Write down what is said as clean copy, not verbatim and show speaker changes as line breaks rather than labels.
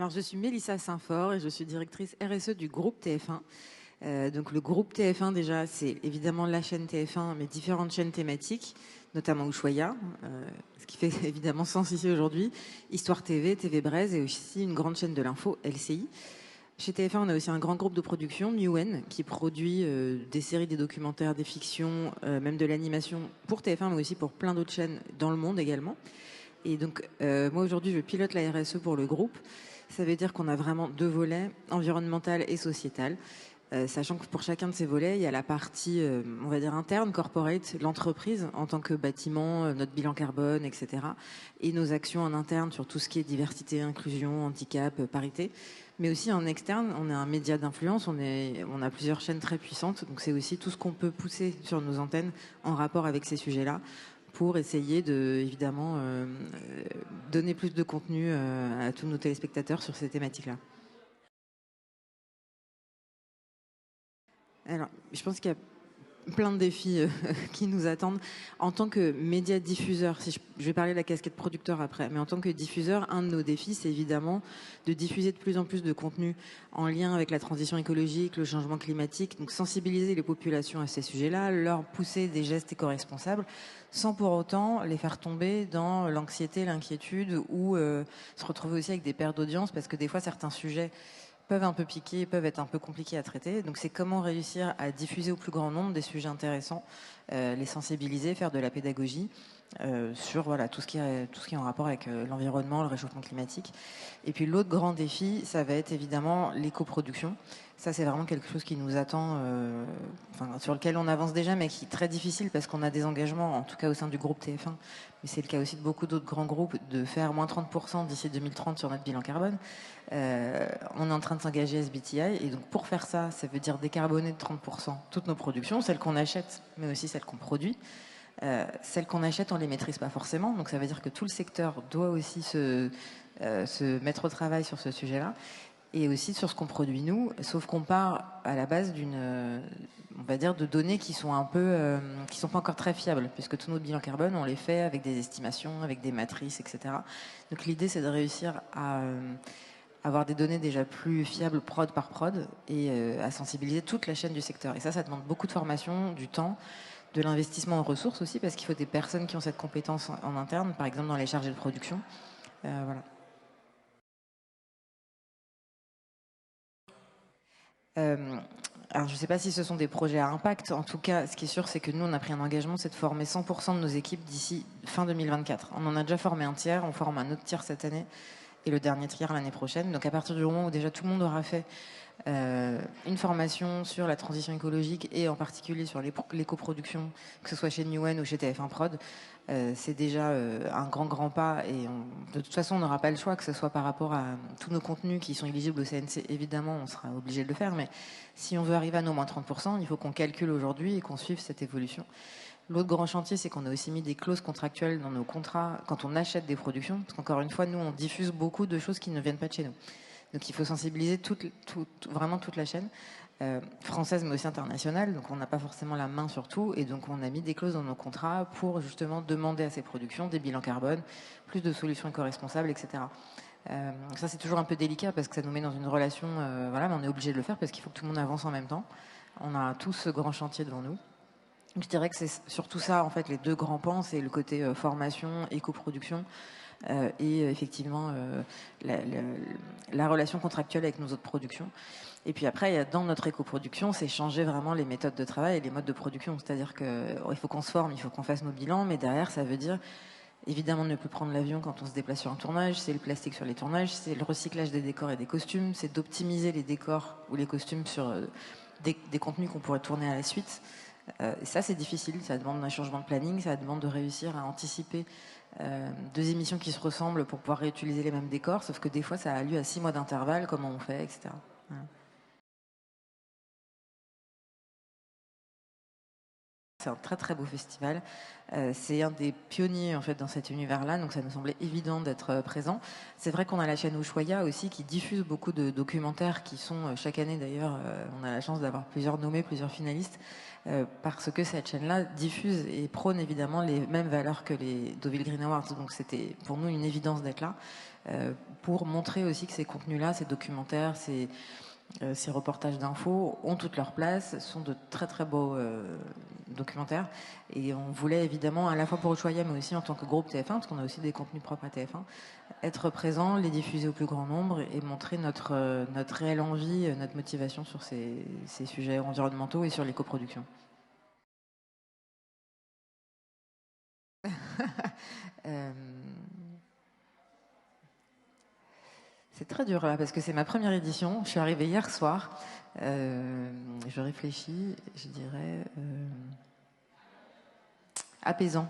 Alors, je suis Mélissa Saint-Fort et je suis directrice RSE du groupe TF1. Donc, le groupe TF1, déjà, c'est évidemment la chaîne TF1, mais différentes chaînes thématiques, notamment Ushuaïa, ce qui fait évidemment sens ici aujourd'hui, Histoire TV, TV Braise et aussi une grande chaîne de l'info, LCI. Chez TF1, on a aussi un grand groupe de production, Newen, qui produit des séries, des documentaires, des fictions, même de l'animation pour TF1, mais aussi pour plein d'autres chaînes dans le monde également. Et donc, moi aujourd'hui, je pilote la RSE pour le groupe. Ça veut dire qu'on a vraiment deux volets, environnemental et sociétal. Sachant que pour chacun de ces volets, il y a la partie, on va dire interne, corporate, l'entreprise en tant que bâtiment, notre bilan carbone, etc. Et nos actions en interne sur tout ce qui est diversité, inclusion, handicap, parité. Mais aussi en externe, on est un média d'influence, on a plusieurs chaînes très puissantes. Donc c'est aussi tout ce qu'on peut pousser sur nos antennes en rapport avec ces sujets-là pour essayer de, évidemment, donner plus de contenu à tous nos téléspectateurs sur ces thématiques-là. Alors, je pense qu'il y a plein de défis qui nous attendent. En tant que média diffuseur, si je vais parler de la casquette producteur après, mais en tant que diffuseur, un de nos défis, c'est évidemment de diffuser de plus en plus de contenu en lien avec la transition écologique, le changement climatique, donc sensibiliser les populations à ces sujets-là, leur pousser des gestes éco-responsables, sans pour autant les faire tomber dans l'anxiété, l'inquiétude ou se retrouver aussi avec des pertes d'audience, parce que des fois, certains sujets peuvent un peu piquer, peuvent être un peu compliqués à traiter. Donc c'est comment réussir à diffuser au plus grand nombre des sujets intéressants, les sensibiliser, faire de la pédagogie sur voilà tout ce qui est en rapport avec l'environnement, le réchauffement climatique. Et puis l'autre grand défi, ça va être évidemment l'éco-production. Ça c'est vraiment quelque chose qui nous attend, sur lequel on avance déjà, mais qui est très difficile parce qu'on a des engagements, en tout cas au sein du groupe TF1, mais c'est le cas aussi de beaucoup d'autres grands groupes, de faire moins 30% d'ici 2030 sur notre bilan carbone. On est en train de s'engager à SBTI et donc pour faire ça, ça veut dire décarboner de 30% toutes nos productions, celles qu'on achète, mais aussi celles qu'on produit. Celles qu'on achète, on les maîtrise pas forcément, donc ça veut dire que tout le secteur doit aussi se mettre au travail sur ce sujet-là et aussi sur ce qu'on produit nous, sauf qu'on part à la base on va dire, de données qui sont un peu, qui sont pas encore très fiables, puisque tous nos bilans carbone, on les fait avec des estimations, avec des matrices, etc. Donc l'idée, c'est de réussir à avoir des données déjà plus fiables prod par prod et à sensibiliser toute la chaîne du secteur. Et ça demande beaucoup de formation, du temps, de l'investissement en ressources aussi, parce qu'il faut des personnes qui ont cette compétence en interne, par exemple dans les chargés de production. Voilà. Alors je ne sais pas si ce sont des projets à impact. En tout cas, ce qui est sûr, c'est que nous, on a pris un engagement, c'est de former 100% de nos équipes d'ici fin 2024. On en a déjà formé un tiers, on forme un autre tiers cette année et le dernier tiers l'année prochaine. Donc à partir du moment où déjà tout le monde aura fait une formation sur la transition écologique et en particulier sur l'éco-production, que ce soit chez Newen ou chez TF1 Prod, c'est déjà un grand pas et de toute façon on n'aura pas le choix, que ce soit par rapport à tous nos contenus qui sont éligibles au CNC, évidemment on sera obligé de le faire, mais si on veut arriver à nos moins 30%, il faut qu'on calcule aujourd'hui et qu'on suive cette évolution. L'autre grand chantier, c'est qu'on a aussi mis des clauses contractuelles dans nos contrats quand on achète des productions, parce qu'encore une fois, nous, on diffuse beaucoup de choses qui ne viennent pas de chez nous. Donc il faut sensibiliser vraiment toute la chaîne, française mais aussi internationale, donc on n'a pas forcément la main sur tout, et donc on a mis des clauses dans nos contrats pour justement demander à ces productions des bilans carbone, plus de solutions éco-responsables, etc. Ça c'est toujours un peu délicat parce que ça nous met dans une relation, voilà, mais on est obligé de le faire parce qu'il faut que tout le monde avance en même temps. On a tous ce grand chantier devant nous. Je dirais que c'est surtout ça, en fait, les deux grands pans, c'est le côté formation, éco-production et effectivement la relation contractuelle avec nos autres productions. Et puis après, il y a dans notre éco-production, c'est changer vraiment les méthodes de travail et les modes de production. C'est-à-dire qu'il faut qu'on se forme, il faut qu'on fasse nos bilans, mais derrière, ça veut dire évidemment ne plus prendre l'avion quand on se déplace sur un tournage, c'est le plastique sur les tournages, c'est le recyclage des décors et des costumes, c'est d'optimiser les décors ou les costumes sur des contenus qu'on pourrait tourner à la suite. Ça, c'est difficile, ça demande un changement de planning, ça demande de réussir à anticiper deux émissions qui se ressemblent pour pouvoir réutiliser les mêmes décors, sauf que des fois, ça a lieu à 6 mois d'intervalle, comment on fait, etc. Voilà. C'est un très très beau festival. C'est un des pionniers en fait dans cet univers-là, donc ça nous semblait évident d'être présent. C'est vrai qu'on a la chaîne Ushuaïa aussi qui diffuse beaucoup de documentaires qui sont chaque année d'ailleurs, on a la chance d'avoir plusieurs nommés, plusieurs finalistes, parce que cette chaîne-là diffuse et prône évidemment les mêmes valeurs que les Deauville Green Awards. Donc c'était pour nous une évidence d'être là, pour montrer aussi que ces contenus-là, ces documentaires, ces reportages d'infos ont toute leur place, sont de très très beaux documentaires. Et on voulait évidemment, à la fois pour Ushuaïa, mais aussi en tant que groupe TF1, parce qu'on a aussi des contenus propres à TF1, être présent, les diffuser au plus grand nombre et montrer notre réelle envie, notre motivation sur ces sujets environnementaux et sur les coproductions. C'est très dur là parce que c'est ma première édition. Je suis arrivée hier soir. Je réfléchis, je dirais apaisant.